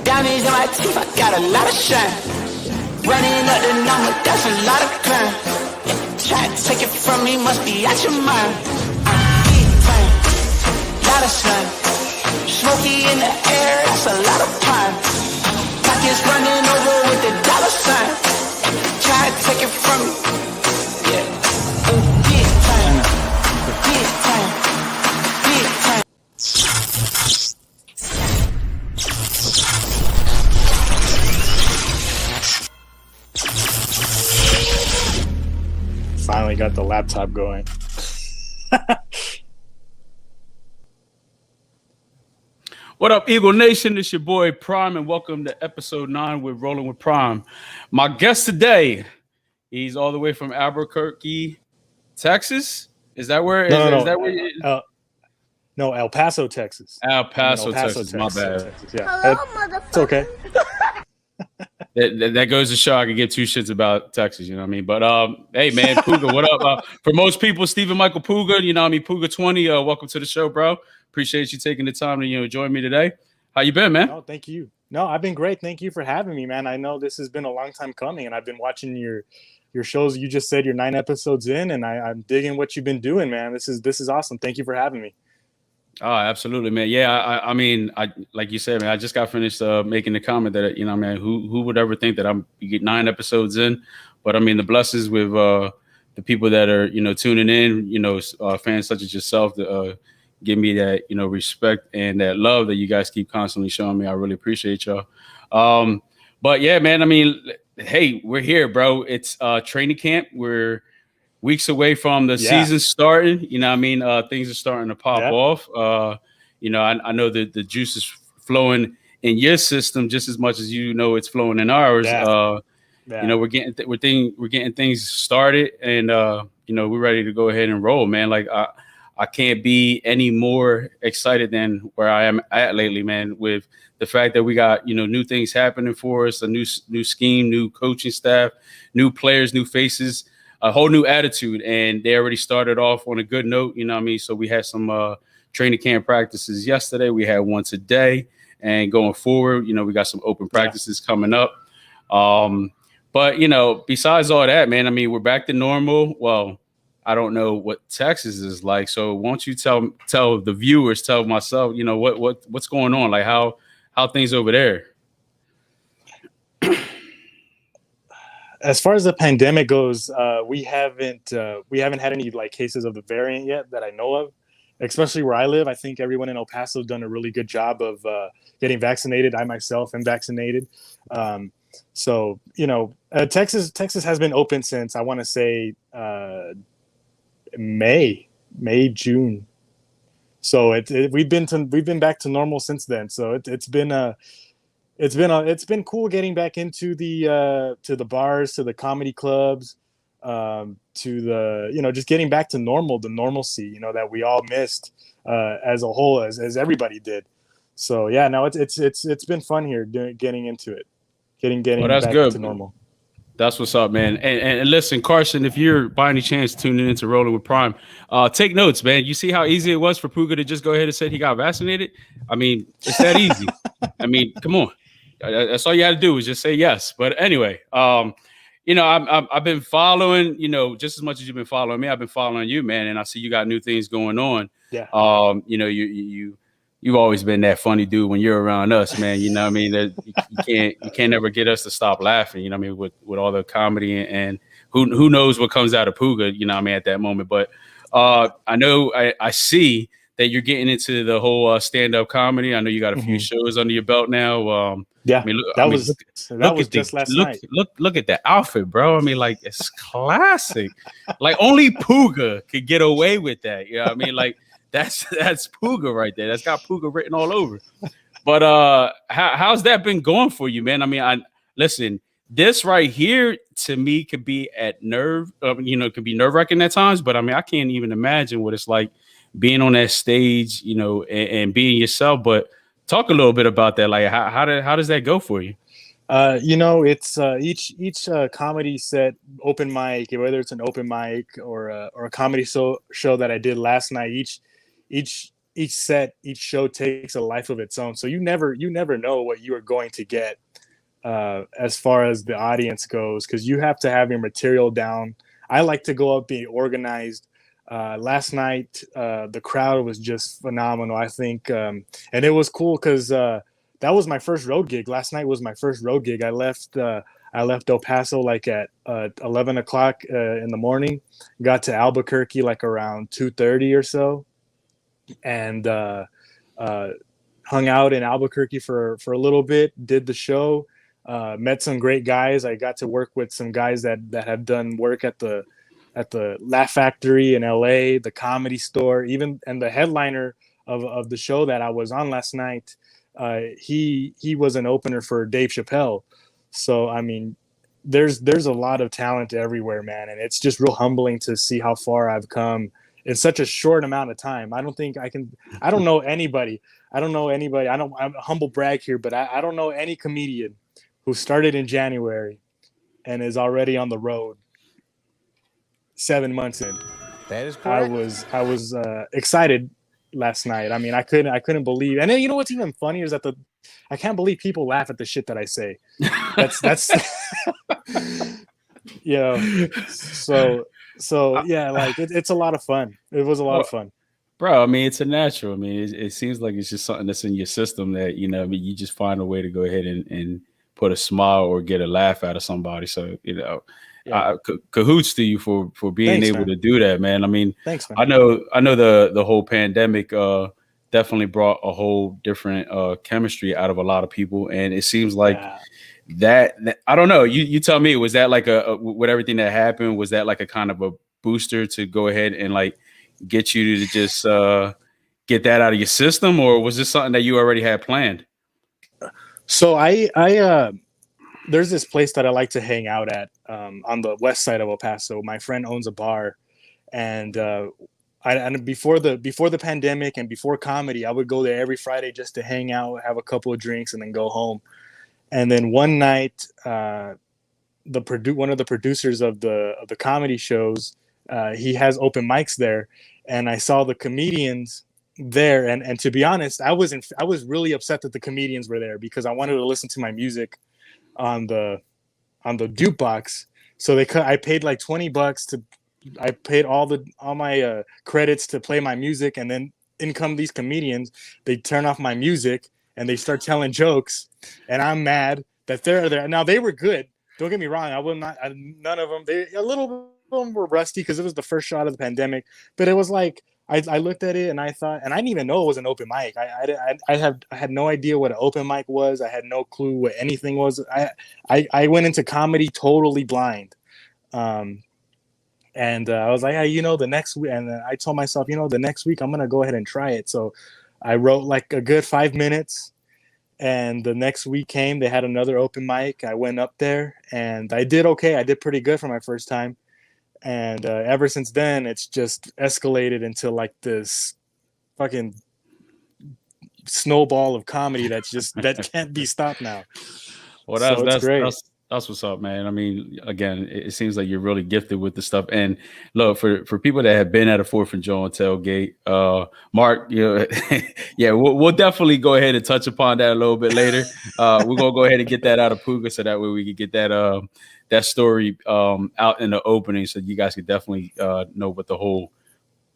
Diamonds in my teeth, I got a lot of shine. Running up the number, that's a lot of crime. Try to take it from me, must be out your mind. Big time, lot of sun. Smoky in the air, that's a lot of pine. Pockets running over with the dollar sign. Try to take it from me. Yeah. Big time, big time, big time. Finally got the laptop going. What up, Eagle Nation? It's your boy Prime, and welcome to episode 9 with Rolling with Prime. My guest today, he's all the way from Albuquerque, Texas. Is that where? Is that where? No, El Paso, Texas. El Paso, Texas. My bad. Texas. Yeah. Hello, motherfucker. It's okay. That goes to show I can give two shits about Texas, you know what I mean? But hey man, Puga, what up? For most people, Steven Michael Puga, you know what I mean? Puga 20, welcome to the show, bro. Appreciate you taking the time to join me today. How you been, man? Oh, thank you. No, I've been great. Thank you for having me, man. I know this has been a long time coming, and I've been watching your shows. You just said you're 9 episodes in, and I'm digging what you've been doing, man. This is awesome. Thank you for having me. Oh, absolutely, man. Yeah, I mean, like you said, man, I just got finished making the comment that, you know, man, who would ever think that you get 9 episodes in? But I mean, the blessings with the people that are, tuning in, fans such as yourself, give me that, respect and that love that you guys keep constantly showing me. I really appreciate y'all. But yeah, man, I mean, hey, we're here, bro. It's training camp. We're weeks away from the season starting, you know what I mean? Things are starting to pop off. I know that the juice is flowing in your system just as much as it's flowing in ours. We're getting things started, and we're ready to go ahead and roll, man. Like I can't be any more excited than where I am at lately, man, with the fact that we got, new things happening for us, a new scheme, new coaching staff, new players, new faces, a whole new attitude, and they already started off on a good note, you know what I mean? So we had some training camp practices yesterday. We had one today, and going forward, we got some open practices coming up. But, besides all that, man, I mean, we're back to normal. Well, I don't know what Texas is like. So won't you tell the viewers, tell myself, what's going on? Like how things over there? As far as the pandemic goes, we haven't had any cases of the variant yet that I know of, especially where I live. I think everyone in El Paso has done a really good job of getting vaccinated. I myself am vaccinated. So Texas has been open since I want to say May, June. So we've been back to normal since then. So it's been cool getting back into the bars, to the comedy clubs, to the just getting back to normal, the normalcy that we all missed as a whole, as everybody did. So yeah, no, it's been fun here getting into it, getting back to normal. That's what's up, man. And listen, Carson, if you're by any chance tuning into Rolling with Prime, take notes, man. You see how easy it was for Puga to just go ahead and say he got vaccinated? I mean, it's that easy. I mean, come on. That's all you had to do was just say yes. But anyway, I've been following, just as much as you've been following me, I've been following you, man. And I see you got new things going on. Yeah. You've always been that funny dude when you're around us, man. You know what I mean? That you can't never get us to stop laughing, you know what I mean, with all the comedy and who knows what comes out of Puga, you know what I mean, at that moment. But I know I see that you're getting into the whole stand-up comedy. I know you got a few shows under your belt now. I mean, that was just last night. Look at the outfit, bro. I mean, like, it's classic. Like, only Puga could get away with that. You know what I mean? Like, that's Puga right there. That's got Puga written all over. But how's that been going for you, man? I mean, listen, this right here to me could be could be nerve-wracking at times. But I mean, I can't even imagine what it's like being on that stage, and being yourself. But talk a little bit about that. Like, how does that go for you? It's each comedy set, open mic, whether it's an open mic or a comedy show that I did last night. Each each show takes a life of its own. So you never know what you are going to get as far as the audience goes, because you have to have your material down. I like to go up being organized. Last night, the crowd was just phenomenal, I think. And it was cool because that was my first road gig. Last night was my first road gig. I left El Paso like at 11 o'clock in the morning, got to Albuquerque like around 2:30 or so, and hung out in Albuquerque for a little bit, did the show, met some great guys. I got to work with some guys that have done work at the Laugh Factory in LA, the Comedy Store, even, and the headliner of the show that I was on last night. He was an opener for Dave Chappelle. So I mean, there's a lot of talent everywhere, man, and it's just real humbling to see how far I've come in such a short amount of time. I don't know anybody. I'm a humble brag here, but I don't know any comedian who started in January and is already on the road 7 months in. That is correct. I was excited last night. I mean, I couldn't believe. And then, you know what's even funnier is that I can't believe people laugh at the shit that I say. That's you know. So yeah, like it's a lot of fun. It was a lot of fun. Bro, I mean, it's a natural. I mean, it seems like it's just something that's in your system that, you know, I mean, you just find a way to go ahead and put a smile or get a laugh out of somebody. So, you know, yeah. Cahoots to you for being able to do that, man. I mean, thanks, man. I know the whole pandemic definitely brought a whole different chemistry out of a lot of people, and it seems like that I don't know. You tell me, was that like with everything that happened, was that like a kind of a booster to go ahead and like get you to just get that out of your system, or was this something that you already had planned? So I there's this place that I like to hang out at on the west side of El Paso. My friend owns a bar, and before the pandemic and before comedy, I would go there every Friday just to hang out, have a couple of drinks, and then go home. And then one night, one of the producers of the comedy shows, he has open mics there, and I saw the comedians there. And to be honest, I was really upset that the comedians were there because I wanted to listen to my music on the jukebox. So I paid like $20 I paid all my credits to play my music, and then in come these comedians. They turn off my music and they start telling jokes, and I'm mad that they're there. Now they were good. Don't get me wrong. I will not. None of them. A little of them were rusty because it was the first shot of the pandemic. But it was like I looked at it and I thought, and I didn't even know it was an open mic. I had no idea what an open mic was. I had no clue what anything was. I went into comedy totally blind. And I was like, hey, the next week, and I told myself, the next week I'm gonna go ahead and try it. So I wrote like a good 5 minutes, and the next week came. They had another open mic. I went up there, and I did okay. I did pretty good for my first time, and ever since then, it's just escalated into like this fucking snowball of comedy that can't be stopped now. Well, that's great. That's what's up, man. I mean, again, it seems like you're really gifted with the stuff. And look, for people that have been at a 4th and Joe tailgate, Mark, yeah, we'll definitely go ahead and touch upon that a little bit later. We're gonna go ahead and get that out of Puga so that way we can get that story out in the opening, so you guys could definitely know what the whole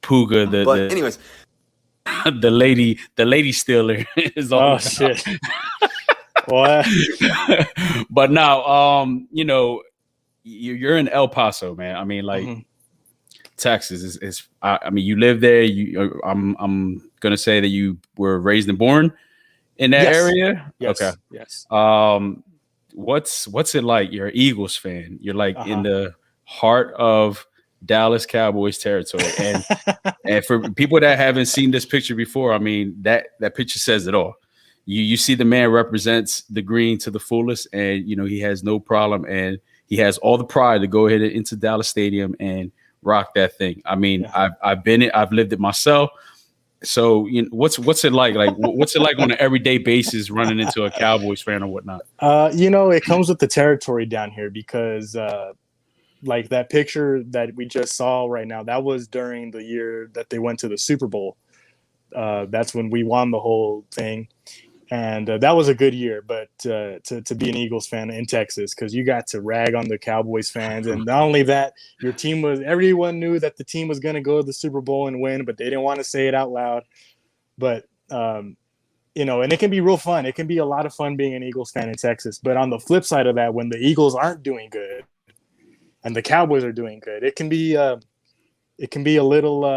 Puga, anyways, the lady stealer is all about. Shit. What? But now, you're in El Paso, man. I mean, like, Texas is. I mean, you live there. I'm gonna say that you were raised and born in that area. Yes. Okay. Yes. What's it like? You're an Eagles fan. You're like in the heart of Dallas Cowboys territory, and for people that haven't seen this picture before, I mean, that picture says it all. You see the man represents the green to the fullest, and he has no problem, and he has all the pride to go ahead into Dallas Stadium and rock that thing. I mean, I've lived it myself. So what's it like? Like, what's it like on an everyday basis running into a Cowboys fan or whatnot? It comes with the territory down here because like that picture that we just saw right now, that was during the year that they went to the Super Bowl. That's when we won the whole thing. And that was a good year, but to be an Eagles fan in Texas, because you got to rag on the Cowboys fans. And not only that, everyone knew that the team was going to go to the Super Bowl and win, but they didn't want to say it out loud. But, and it can be real fun. It can be a lot of fun being an Eagles fan in Texas. But on the flip side of that, when the Eagles aren't doing good and the Cowboys are doing good, it can be a little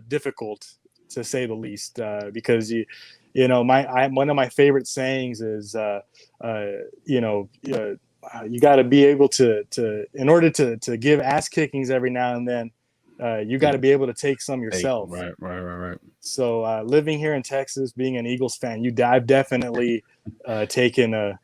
difficult, to say the least, because one of my favorite sayings is you got to be able to in order to give ass kickings every now and then, you got to be able to take some yourself. Right. So living here in Texas, being an Eagles fan, I've definitely taken a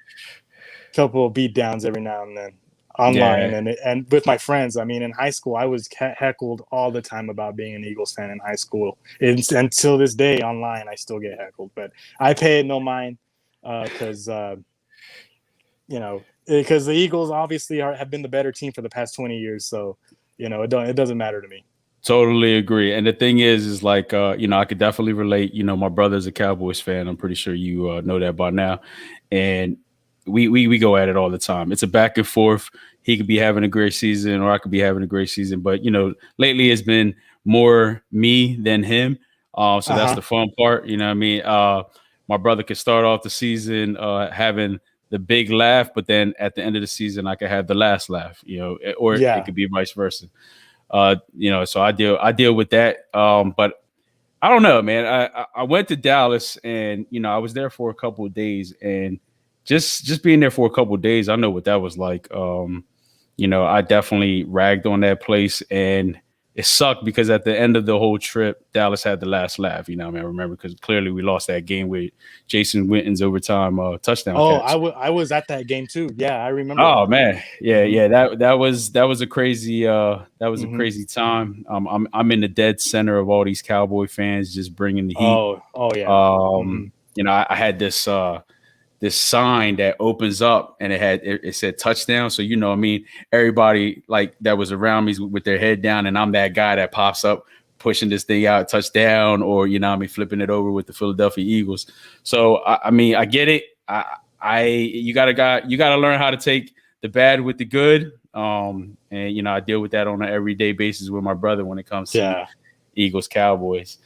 couple of beat downs every now and then online, and with my friends. I mean, in high school, I was heckled all the time about being an Eagles fan in high school. Until this day, online, I still get heckled, but I pay it no mind, because the Eagles obviously have been the better team for the past 20 years. So, it doesn't matter to me. Totally agree. And the thing is like, I could definitely relate. My brother's a Cowboys fan. I'm pretty sure you know that by now. And we go at it all the time. It's a back and forth. He could be having a great season, or I could be having a great season. But, lately it's been more me than him. So that's the fun part. You know what I mean? My brother could start off the season having the big laugh, but then at the end of the season, I could have the last laugh, or it could be vice versa. So I deal with that. But I don't know, man. I went to Dallas, and, I was there for a couple of days, and just being there for a couple of days, I know what that was like. I definitely ragged on that place, and it sucked because at the end of the whole trip, Dallas had the last laugh. I remember, because clearly we lost that game with Jason Witten's overtime touchdown catch. I was at that game too. Yeah, I remember. Oh man, yeah. That was a crazy a crazy time. I'm in the dead center of all these Cowboy fans just bringing the heat. Oh yeah. I had this sign that opens up, and it said touchdown. So, everybody like that was around me with their head down, and I'm that guy that pops up pushing this thing out, touchdown, or, flipping it over with the Philadelphia Eagles. So, I get it. You gotta learn how to take the bad with the good. And, I deal with that on an everyday basis with my brother when it comes to Eagles Cowboys.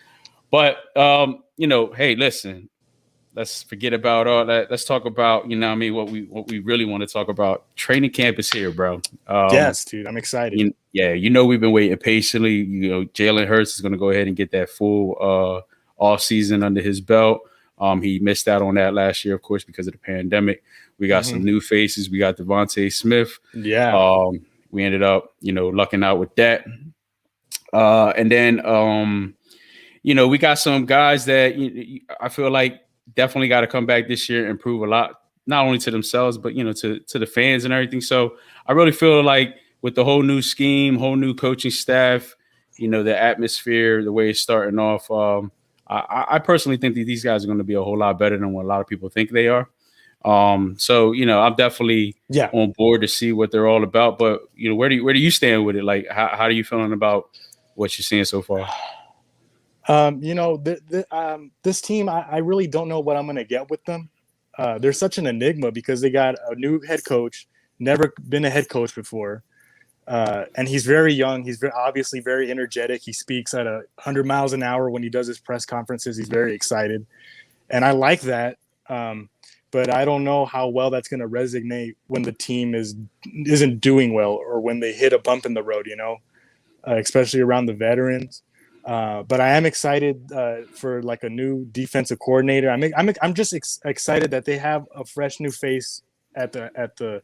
But, hey, listen, let's forget about all that. Let's talk about, what we really want to talk about. Training camp is here, bro. Yes, dude. I'm excited. We've been waiting patiently. Jalen Hurts is going to go ahead and get that full off season under his belt. He missed out on that last year, of course, because of the pandemic. We got some new faces. We got Devontae Smith. Yeah. We ended up, lucking out with that. And then, we got some guys that I feel like definitely got to come back this year and prove a lot, not only to themselves, but, to the fans and everything. So I really feel like with the whole new scheme, whole new coaching staff, the atmosphere, the way it's starting off, I personally think that these guys are going to be a whole lot better than what a lot of people think they are. So, I'm definitely on board to see what they're all about. But, where do you stand with it? Like, how are you feeling about what you're seeing so far? This team, I really don't know what I'm going to get with them. They're such an enigma because they got a new head coach, never been a head coach before. And he's very young. He's obviously very energetic. He speaks at 100 miles an hour when he does his press conferences. He's very excited. And I like that. But I don't know how well that's going to resonate when the team isn't doing well, or when they hit a bump in the road, especially around the veterans. But I am excited for like a new defensive coordinator. I'm just excited that they have a fresh new face at the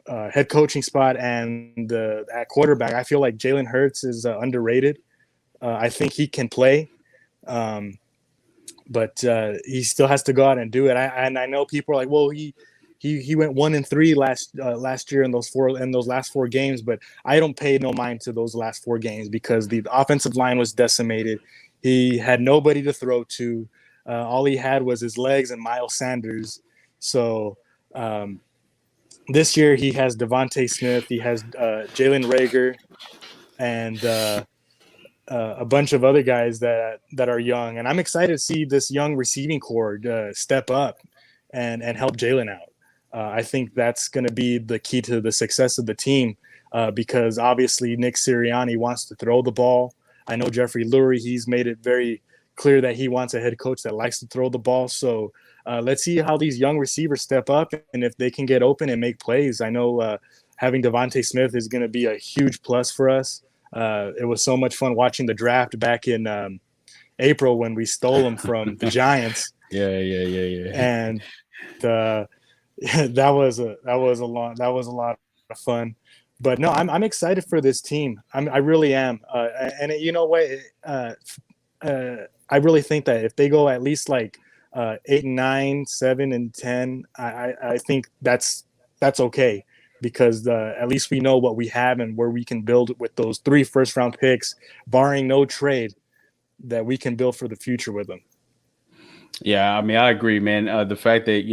head coaching spot and at quarterback. I feel like Jalen Hurts is underrated. I think he can play, but he still has to go out and do it. I know people are like, well, he went 1-3 last year in those last 4 games, but I don't pay no mind to those last 4 games because the offensive line was decimated. He had nobody to throw to. All he had was his legs and Miles Sanders. So this year he has Devontae Smith, he has Jalen Reagor, and a bunch of other guys that are young, and I'm excited to see this young receiving core step up and help Jalen out. I think that's going to be the key to the success of the team, because obviously Nick Sirianni wants to throw the ball. I know Jeffrey Lurie, he's made it very clear that he wants a head coach that likes to throw the ball. So let's see how these young receivers step up and if they can get open and make plays. I know having Devontae Smith is going to be a huge plus for us. It was so much fun watching the draft back in April when we stole him from the Giants. Yeah. And that was a lot of fun. But no, I'm excited for this team. I really am. And you know what? I really think that if they go at least like 8-9, 7-10, I think that's okay, because at least we know what we have and where we can build with those 3 first-round picks, barring no trade, that we can build for the future with them. Yeah, I mean, I agree, man. The fact that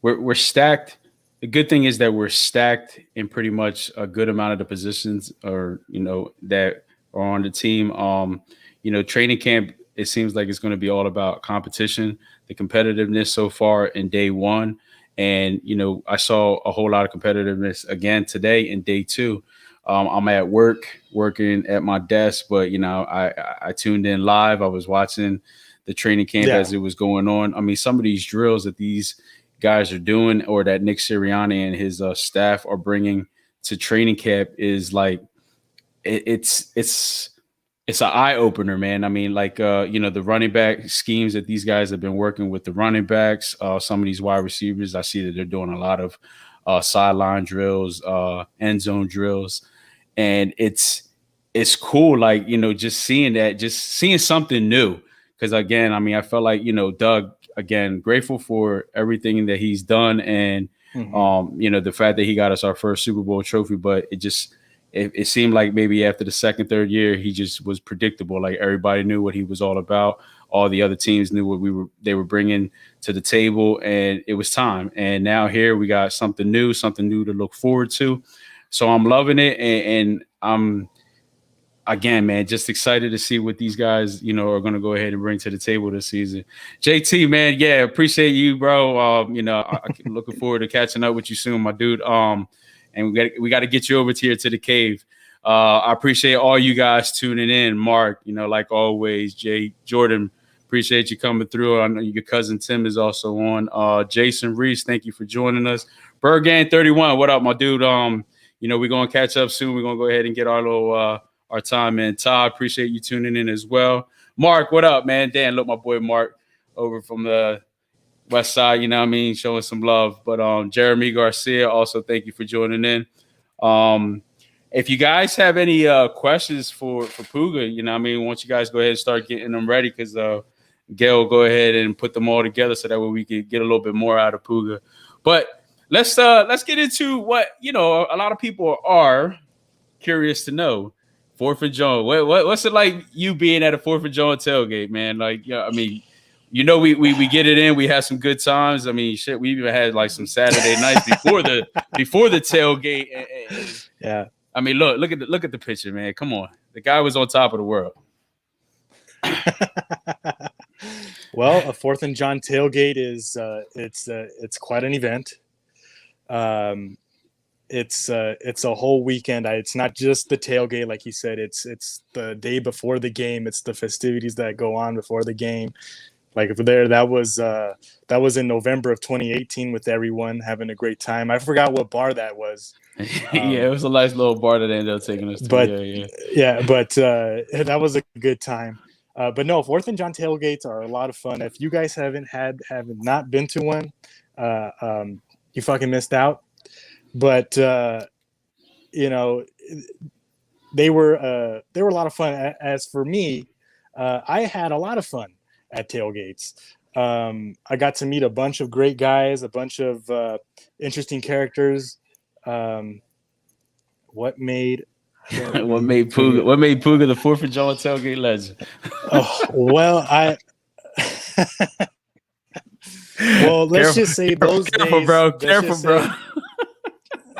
we're stacked. The good thing is that we're stacked in pretty much a good amount of the positions, or that are on the team. Training camp, it seems like it's going to be all about competition, the competitiveness so far in day 1. And, I saw a whole lot of competitiveness again today in day 2. I'm at work working at my desk, but, I tuned in live. I was watching the training camp as it was going on. I mean, some of these drills that these guys are doing, or that Nick Sirianni and his staff are bringing to training camp, is like, it's an eye opener, man. I mean, like, the running back schemes that these guys have been working with, the running backs, some of these wide receivers, I see that they're doing a lot of sideline drills, end zone drills. And it's cool. Like, just seeing something new. Cause again, I mean, I felt like, Doug, again, grateful for everything that he's done. And, the fact that he got us our first Super Bowl trophy, but it seemed like maybe after the second, third year, he just was predictable. Like, everybody knew what he was all about. All the other teams knew what they were bringing to the table, and it was time. And now here we got something new to look forward to. So I'm loving it. And I'm, again, man, just excited to see what these guys, are going to go ahead and bring to the table this season. JT, man, yeah, appreciate you, bro. I'm looking forward to catching up with you soon, my dude. And we got to get you over here to the cave. I appreciate all you guys tuning in. Mark, like always, Jay, Jordan, appreciate you coming through. I know your cousin Tim is also on. Jason Reese, thank you for joining us. Bergan 31, what up, my dude? We're going to catch up soon. We're going to go ahead and get our little our time in. Todd, appreciate you tuning in as well. Mark, what up, man? Dan, look, my boy Mark over from the West Side, showing some love. But Jeremy Garcia, also thank you for joining in. If you guys have any questions for Puga, why don't you guys go ahead and start getting them ready, because Gail will go ahead and put them all together so that way we could get a little bit more out of Puga. But let's get into what a lot of people are curious to know. 4th of July. What's it like you being at a 4th of July tailgate, man? Like, we get it in. We had some good times. I mean, shit, we even had like some Saturday nights before the tailgate. Yeah. I mean, look at the picture, man. Come on, the guy was on top of the world. Well, a 4th and John tailgate is it's quite an event. It's a whole weekend. It's not just the tailgate, like you said. It's the day before the game. It's the festivities that go on before the game. Like over there, that was in November of 2018 with everyone having a great time. I forgot what bar that was. Yeah, it was a nice little bar that they ended up taking us to. But that was a good time. But no, 4th and John tailgates are a lot of fun. If you guys haven't not been to one, you fucking missed out. But they were a lot of fun. As for me, I had a lot of fun at tailgates. I got to meet a bunch of great guys, a bunch of interesting characters. What made Puga the 4th of July tailgate legend? Let's just say those days. Careful, bro.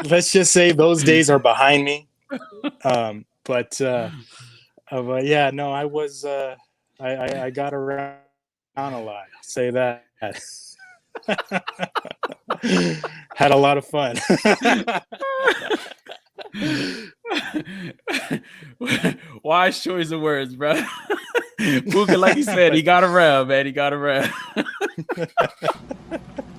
Let's just say those days are behind me. But yeah, no, I was I got around a lot. I'll say that. Had a lot of fun. Wise choice of words, bro. Puka, like you said, he got around, man. He got around.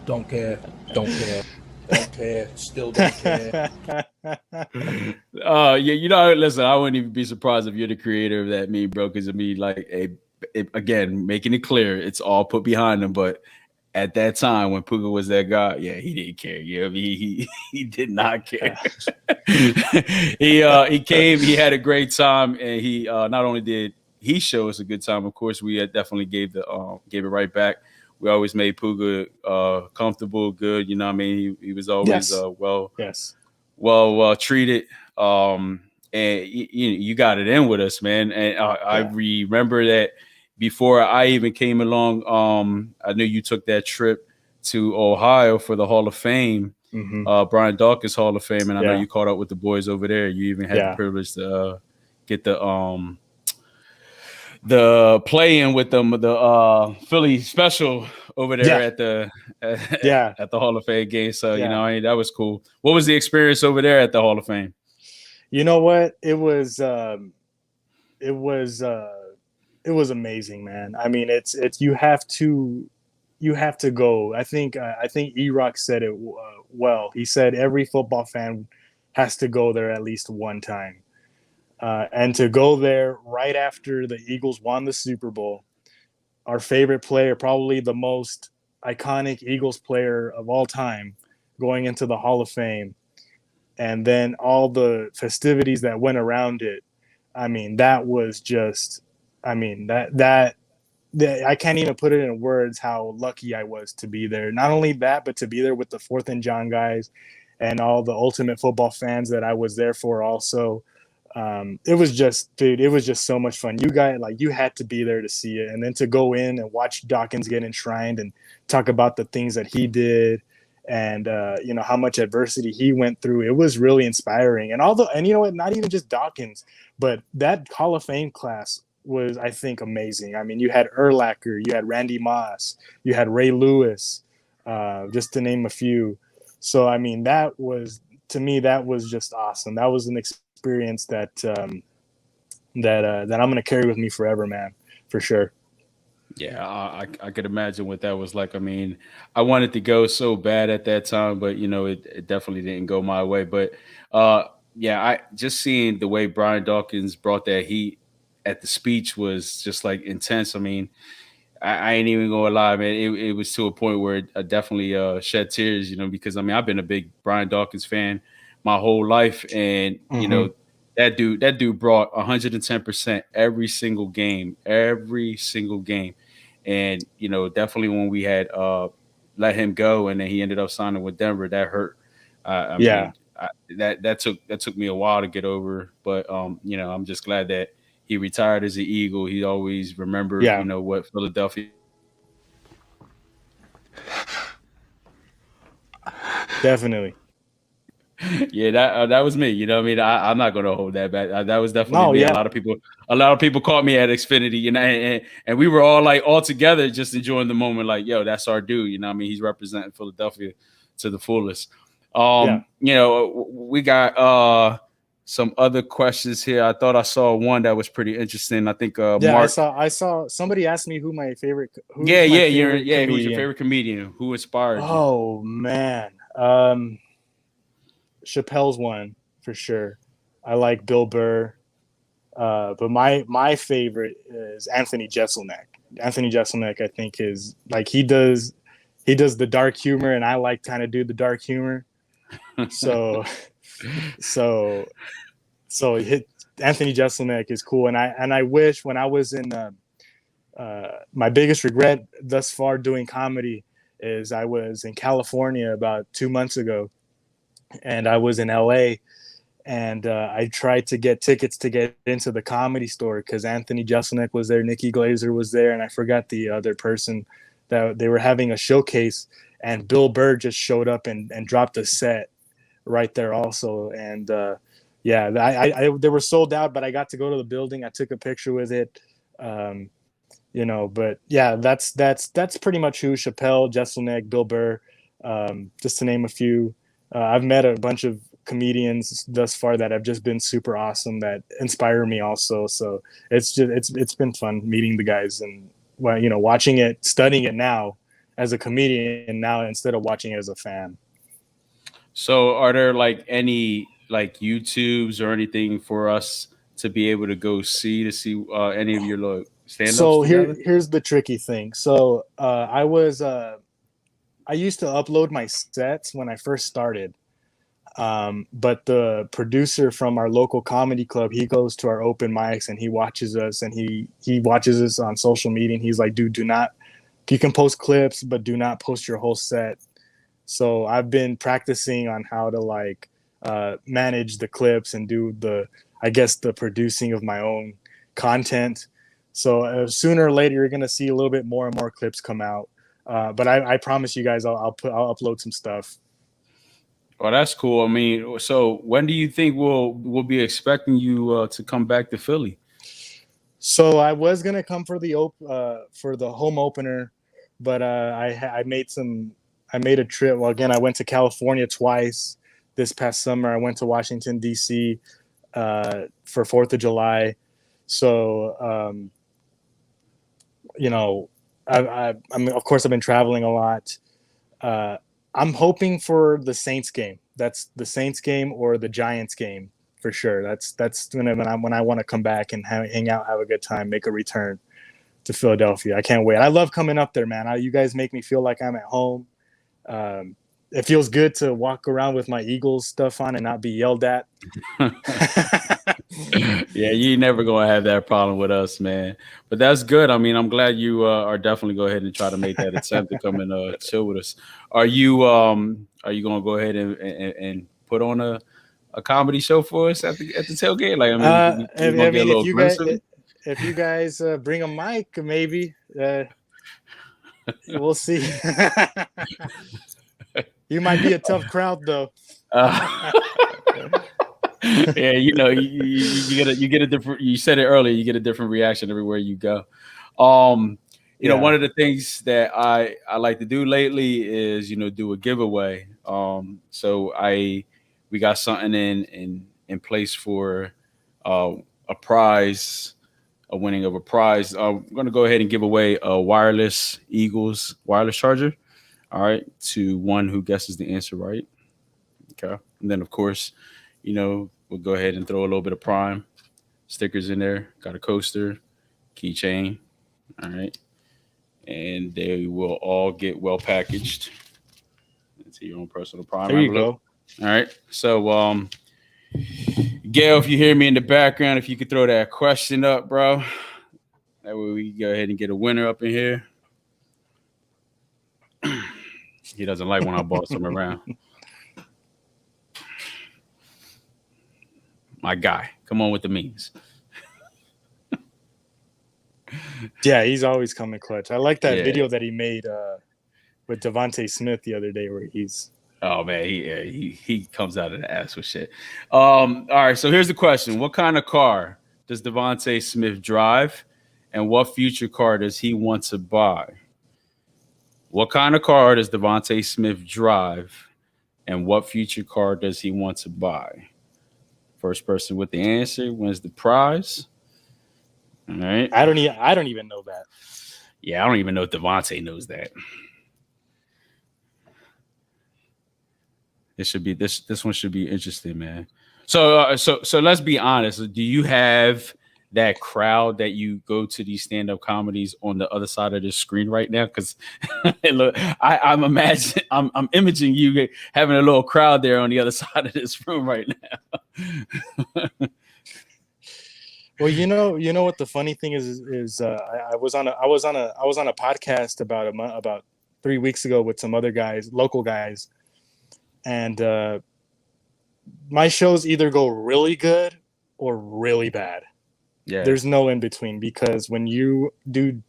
Don't care. Don't care. Don't care. Still don't care. Yeah, you know, listen, I wouldn't even be surprised if you're the creator of that meme, bro. Because I mean, like, again, making it clear, it's all put behind him. But at that time, when Puga was that guy, yeah, he didn't care. You know, I mean, he did not care. He came, he had a great time, and he not only did he show us a good time. Of course, we definitely gave it right back. We always made Puga comfortable, good. You know what I mean? He was always well treated. And you got it in with us, man. And I remember that before I even came along, I knew you took that trip to Ohio for the Hall of Fame, Brian Dawkins Hall of Fame. And I know you caught up with the boys over there. You even had the privilege to get the play in with them, the Philly special over there at the Hall of Fame game. So, you know, I mean, that was cool. What was the experience over there at the Hall of Fame? You know what? It was amazing, man. I mean, it's you have to go. I think E-Rock said it well. He said every football fan has to go there at least one time. And to go there right after the Eagles won the Super Bowl, our favorite player, probably the most iconic Eagles player of all time, going into the Hall of Fame, and then all the festivities that went around it. I mean, that was just, I mean, that I can't even put it in words how lucky I was to be there. Not only that, but to be there with the 4th and John guys and all the Ultimate Football fans that I was there for also. It was just, dude, it was just so much fun. You guys, like, you had to be there to see it. And then to go in and watch Dawkins get enshrined and talk about the things that he did and, you know, how much adversity he went through. It was really inspiring. And you know what, not even just Dawkins, but that Hall of Fame class was, I think, amazing. I mean, you had Urlacher, you had Randy Moss, you had Ray Lewis, just to name a few. So, I mean, that was, to me, that was just awesome. That was an experience that I'm going to carry with me forever, man, for sure. Yeah, I could imagine what that was like. I mean, I wanted to go so bad at that time, but you know, it definitely didn't go my way. But yeah, I just seeing the way Brian Dawkins brought that heat at the speech was just like intense. I mean, I ain't even gonna lie, man. It was to a point where I definitely shed tears, you know, because I mean, I've been a big Brian Dawkins fan my whole life, and you know, that dude brought 110% every single game, and you know, definitely when we had let him go, and then he ended up signing with Denver, that hurt. I mean, that took me a while to get over, but you know, I'm just glad that he retired as an Eagle. He always remembered, you know, what Philadelphia. Definitely. Yeah, that was me. You know what I mean? I'm not going to hold that back. That was definitely me. A lot of people caught me at Xfinity, you know, and we were all together just enjoying the moment. Like, yo, that's our dude. You know what I mean? He's representing Philadelphia to the fullest. You know, we got some other questions here. I thought I saw one that was pretty interesting. I think Mark. I saw somebody asked me who my favorite. Who's your favorite comedian? Who inspired you? Oh man. Chappelle's one for sure. I like Bill Burr, but my favorite is Anthony Jeselnik. Anthony Jeselnik, I think, is like he does the dark humor, and I like kind of do the dark humor. So Anthony Jeselnik is cool, and I wish when I was in my biggest regret thus far doing comedy is I was in California about 2 months ago. And I was in LA, and I tried to get tickets to get into the Comedy Store because Anthony Jeselnik was there, Nikki Glazer was there, and I forgot the other person that they were having a showcase. And Bill Burr just showed up and dropped a set right there also. And yeah, they were sold out, but I got to go to the building. I took a picture with it. Um, but yeah, that's pretty much who Chappelle, Jeselnik, Bill Burr, just to name a few. I've met a bunch of comedians thus far that have just been super awesome that inspire me also. So it's been fun meeting the guys and watching it, studying it now as a comedian now instead of watching it as a fan. So, are there like any like YouTubes or anything for us to be able to go see any of your like, stand-ups So together? here's the tricky thing. So I used to upload my sets when I first started. But the producer from our local comedy club, he goes to our open mics and he watches us and he watches us on social media and he's like, dude, you can post clips, but do not post your whole set. So I've been practicing on how to like manage the clips and do the producing of my own content. So sooner or later, you're gonna see a little bit more and more clips come out. But I promise you guys, I'll upload some stuff. Oh, that's cool. I mean, so when do you think we'll be expecting you to come back to Philly? So I was gonna come for the home opener, but I made a trip. Well, again, I went to California twice this past summer. I went to Washington D.C. For 4th of July. So I'm of course I've been traveling a lot. I'm hoping for the Saints game. That's the Saints game or the Giants game for sure. That's when I want to come back and hang out, have a good time, make a return to Philadelphia. I can't wait. I love coming up there, man. You guys make me feel like I'm at home. It feels good to walk around with my Eagles stuff on and not be yelled at. Yeah, you never gonna have that problem with us, man. But that's good. I mean, I'm glad you are definitely go ahead and try to make that attempt to come and chill with us. Are you gonna go ahead and put on a comedy show for us at the tailgate? Like, I mean, we gonna get a little aggressive. If you guys bring a mic, maybe we'll see. You might be a tough crowd, though. Yeah, you get a different. You said it earlier. You get a different reaction everywhere you go. One of the things that I like to do lately is do a giveaway. So we got something in place for a prize, a winning of a prize. I'm going to go ahead and give away a wireless Eagles wireless charger. All right, to one who guesses the answer right. Okay, and then of course, we'll go ahead and throw a little bit of Prime stickers in there. Got a coaster, keychain. All right, and they will all get well packaged into your own personal Prime there envelope. You go. All right, so Gail, if you hear me in the background, if you could throw that question up, bro. That way we can go ahead and get a winner up in here. He doesn't like when I boss him around. My guy, come on with the memes. Yeah, he's always coming clutch. I like that video that he made with Devontae Smith the other day where he's... Oh, man, he comes out of the ass with shit. All right, so here's the question. What kind of car does Devontae Smith drive, and what future car does he want to buy? What kind of car does Devontae Smith drive, and what future car does he want to buy? First person with the answer wins the prize. All right. I don't even know that. Yeah, I don't even know if Devontae knows that. This one should be interesting, man. So let's be honest. Do you have that crowd that you go to these stand-up comedies on the other side of the screen right now? Because look, I'm imaging you having a little crowd there on the other side of this room right now. Well, you know what the funny thing is I was on a podcast about 3 weeks ago with some other guys, local guys, and my shows either go really good or really bad. Yeah. There's no in between, because when you do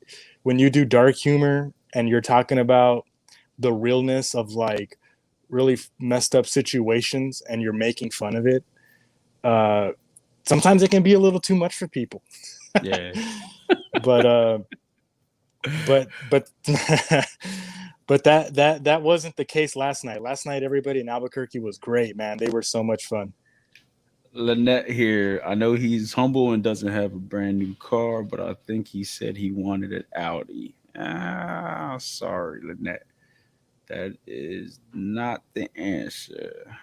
dark humor and you're talking about the realness of like really messed up situations and you're making fun of it, sometimes it can be a little too much for people. Yeah. but but but that wasn't the case last night. Last night, everybody in Albuquerque was great, man. They were so much fun. Lynette here. I know he's humble and doesn't have a brand new car, but I think he said he wanted an Audi. Sorry, Lynette. That is not the answer.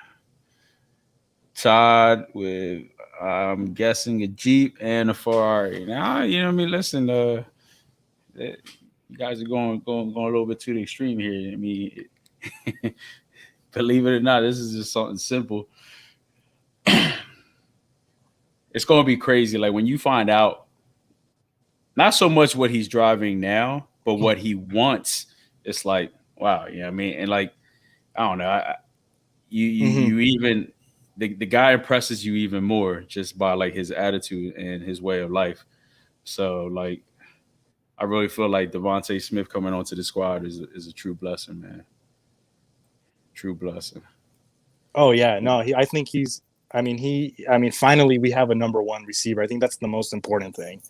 Todd with, I'm guessing, a Jeep and a Ferrari. Now, you know what I mean? Listen, you guys are going a little bit to the extreme here. I mean, believe it or not, this is just something simple. It's going to be crazy. Like when you find out, not so much what he's driving now, but what he wants. It's like, wow, you know what I mean? And like, I don't know. You even, the guy impresses you even more just by like his attitude and his way of life. So like, I really feel like Devontae Smith coming onto the squad is a true blessing, man. True blessing. Oh yeah, no, I think he's. I mean, finally we have a number one receiver. I think that's the most important thing.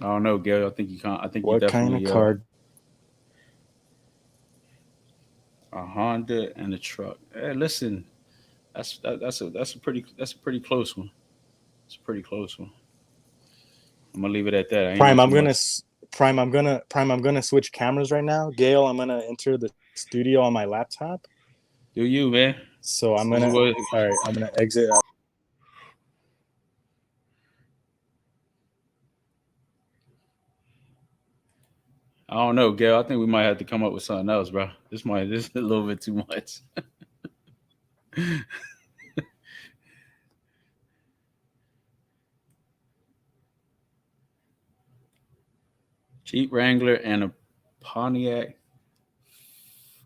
I don't know, Gail. I think you can't. I think what you definitely. Kind of card? A Honda and a truck. Hey, listen, that's a pretty close one. It's a pretty close one. I'm gonna leave it at that. Prime, I'm gonna switch cameras right now. Gail, I'm gonna enter the studio on my laptop. Do you, man? So I'm gonna. All right, I'm gonna exit. I don't know, Gail. I think we might have to come up with something else, bro. This is a little bit too much. Jeep Wrangler and a Pontiac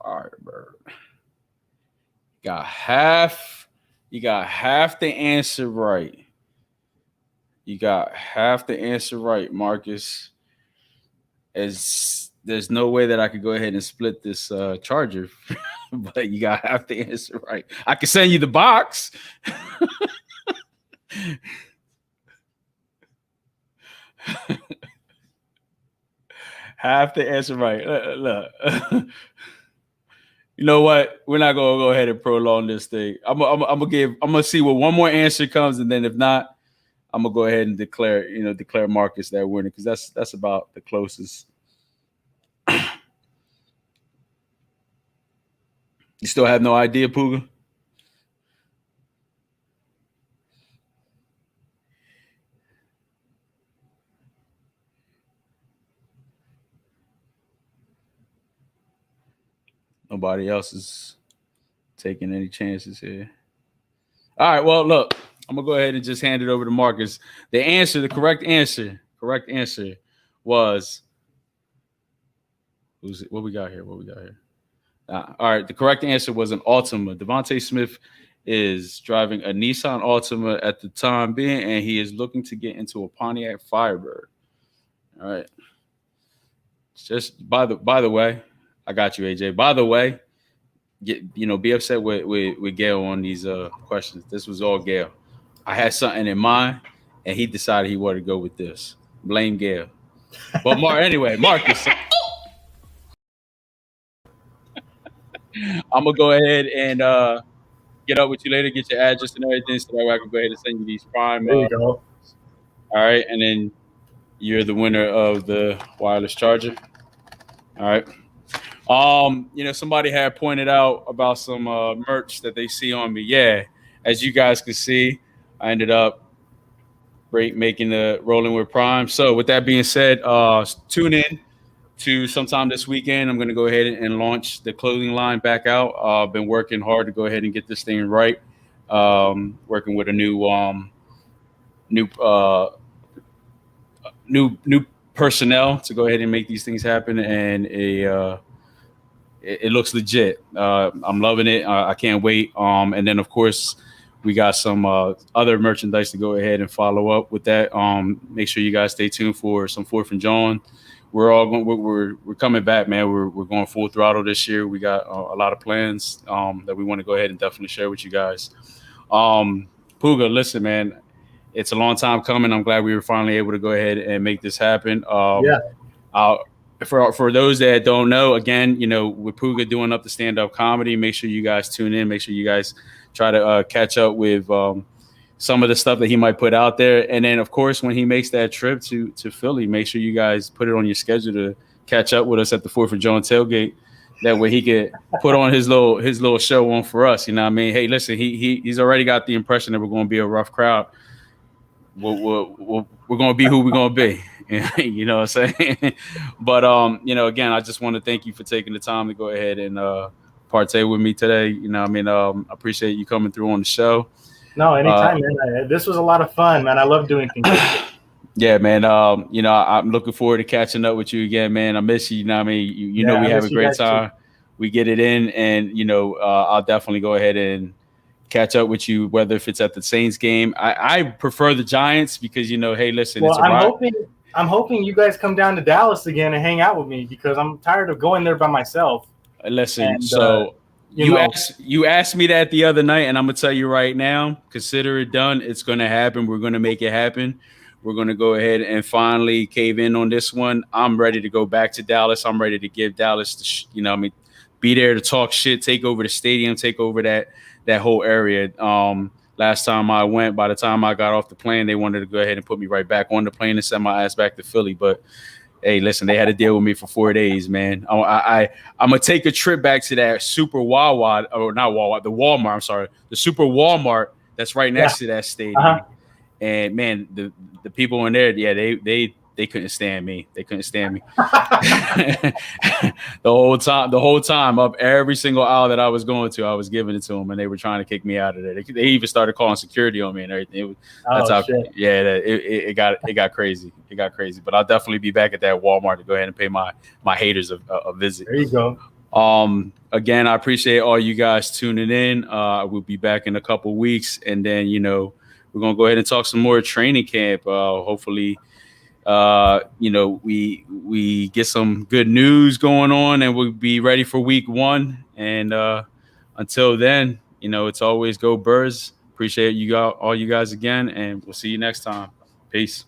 Firebird. You got half the answer right. You got half the answer right, Marcus. As there's no way that I could go ahead and split this Charger, but you got half the answer right. I can send you the box. Half the answer right. Look. You know what? We're not gonna go ahead and prolong this thing. I'm gonna see what one more answer comes, and then if not, I'm gonna go ahead and declare Marcus that winner, because that's about the closest. You still have no idea, Puga? Nobody else is taking any chances here. All right, well, look, I'm gonna go ahead and just hand it over to Marcus. The correct answer was what we got here? All right, the correct answer was an Altima. Devontae Smith is driving a Nissan Altima at the time being, and he is looking to get into a Pontiac Firebird. All right. Just by the way, I got you, AJ. By the way, be upset with Gail on these questions. This was all Gail. I had something in mind, and he decided he wanted to go with this. Blame Gail. But anyway, Marcus. I'm gonna go ahead and get up with you later, get your address and everything, so that way I can go ahead and send you these prime. There you go. All right, and then you're the winner of the wireless charger. All right. Somebody had pointed out about some merch that they see on me. Yeah, as you guys can see, I ended up making the Rolling with Prime. So with that being said, tune in to sometime this weekend. I'm going to go ahead and launch the clothing line back out. I've been working hard to go ahead and get this thing right. Working with a new personnel to go ahead and make these things happen, and it looks legit. I'm loving it. I can't wait. And then of course we got some other merchandise to go ahead and follow up with that. Make sure you guys stay tuned for some 4th and John we're all going. We're coming back, man. We're going full throttle this year. We got a lot of plans that we want to go ahead and definitely share with you guys. Puga, listen, man, it's a long time coming. I'm glad we were finally able to go ahead and make this happen. For those that don't know, again, with Puga doing up the stand-up comedy, make sure you guys tune in. Make sure you guys try to catch up with some of the stuff that he might put out there. And then, of course, when he makes that trip to Philly, make sure you guys put it on your schedule to catch up with us at the 4th of July tailgate. That way he could put on his little show on for us. You know what I mean? Hey, listen, he's already got the impression that we're going to be a rough crowd. We're going to be who we're going to be. You know what I'm saying? But, again, I just want to thank you for taking the time to go ahead and partake with me today. You know what I mean? I appreciate you coming through on the show. No, anytime, man. This was a lot of fun, man. I love doing things. Yeah, man. I'm looking forward to catching up with you again, man. I miss you. You know what I mean? You know we have a great time. Too. We get it in, and, I'll definitely go ahead and catch up with you, whether if it's at the Saints game. I prefer the Giants because, hey, listen. Well, I'm hoping you guys come down to Dallas again and hang out with me because I'm tired of going there by myself. Listen, you asked me that the other night, and I'm gonna tell you right now, consider it done. It's gonna happen. We're gonna make it happen. We're gonna go ahead and finally cave in on this one. I'm ready to go back to Dallas. I'm ready to give Dallas be there to talk shit, take over the stadium, take over that whole area. Last time I went, by the time I got off the plane, they wanted to go ahead and put me right back on the plane and send my ass back to Philly. But hey, listen, they had to deal with me for 4 days, man. I'm gonna take a trip back to that super Wawa, or not Wawa, the Walmart. I'm sorry, the super Walmart that's right next to that stadium. Uh-huh. And man, the people in there, they couldn't stand me. They couldn't stand me. the whole time up every single aisle that I was going to, I was giving it to them, and they were trying to kick me out of there. They even started calling security on me and everything. It got crazy. It got crazy. But I'll definitely be back at that Walmart to go ahead and pay my haters a visit. There you go. Again, I appreciate all you guys tuning in. We'll be back in a couple weeks, and then we're gonna go ahead and talk some more training camp. Hopefully. We get some good news going on, and we'll be ready for week 1. And until then, it's always go Birds. Appreciate all you guys again, and we'll see you next time. Peace.